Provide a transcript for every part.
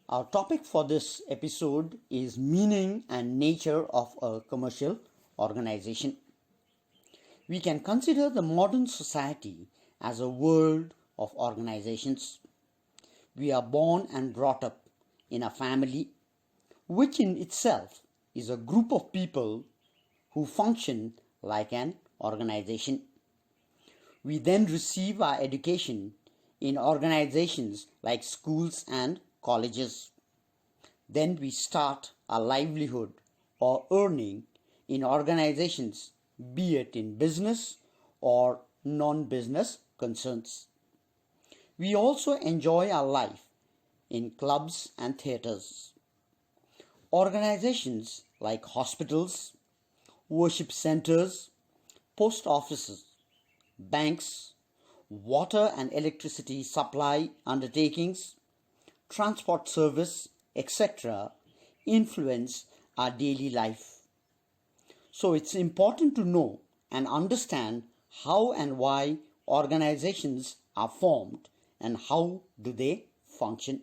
Our topic for this episode is meaning and nature of a commercial organization. We can consider the modern society as a world of organizations. We are born and brought up in a family, which in itself is a group of people who function like an organization. We then receive our education in organizations like schools and colleges. Then we start our livelihood or earning in organizations, be it in business or non-business concerns. We also enjoy our life in clubs and theaters. Organizations like hospitals, worship centers, post offices, banks, water and electricity supply undertakings, transport service, etc. influence our daily life. So it's important to know and understand how and why organizations are formed and how do they function.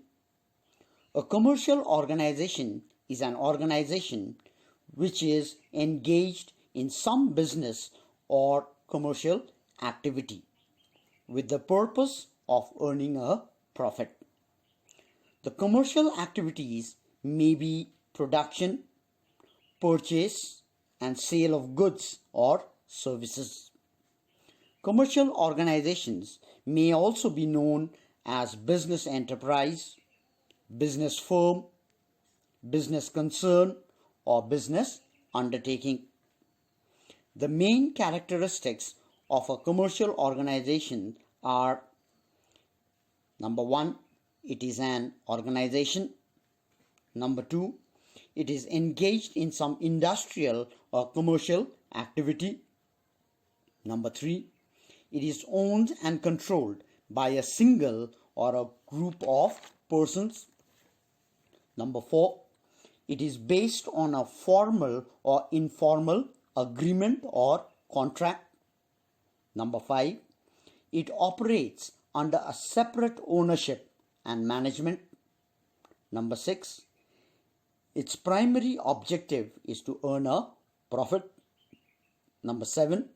A commercial organization is an organization which is engaged in some business or commercial activity with the purpose of earning a profit. The commercial activities may be production, purchase, and sale of goods or services. Commercial organizations may also be known as business enterprise, business firm, business concern, or business undertaking. The main characteristics of a commercial organization are: number one, it is an organization. Number two, it is engaged in some industrial or commercial activity. Number three, it is owned and controlled by a single or a group of persons. Number four, it is based on a formal or informal agreement or contract. Number five, it operates under a separate ownership and management. Number six, its primary objective is to earn a profit. Number seven,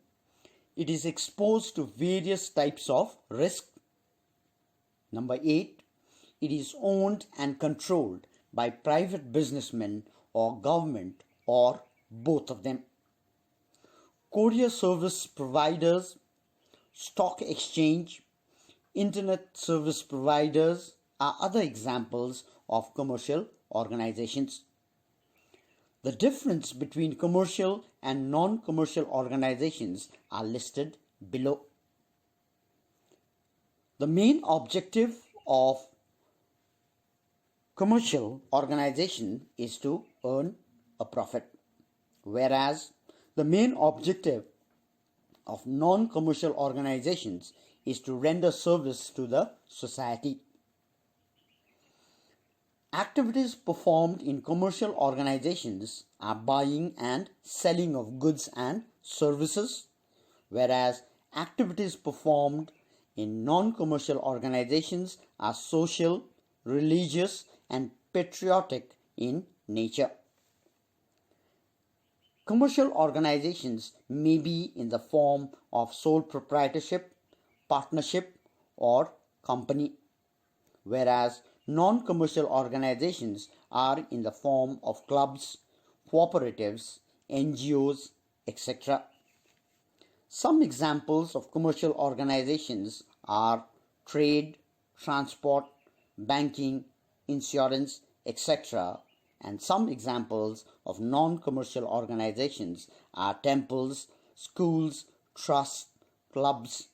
it is exposed to various types of risk. Number eight, it is owned and controlled by private businessmen or government or both of them. Courier service providers, stock exchange, internet service providers are other examples of commercial organizations. The difference between commercial and non-commercial organizations are listed below. The main objective of commercial organization is to earn a profit, whereas the main objective of non-commercial organizations is to render service to the society. Activities performed in commercial organizations are buying and selling of goods and services, whereas activities performed in non-commercial organizations are social, religious, and patriotic in nature. Commercial organizations may be in the form of sole proprietorship, partnership, or company, whereas non-commercial organizations are in the form of clubs, cooperatives, NGOs, etc. Some examples of commercial organizations are trade, transport, banking, insurance, etc. And some examples of non-commercial organizations are temples, schools, trusts, clubs,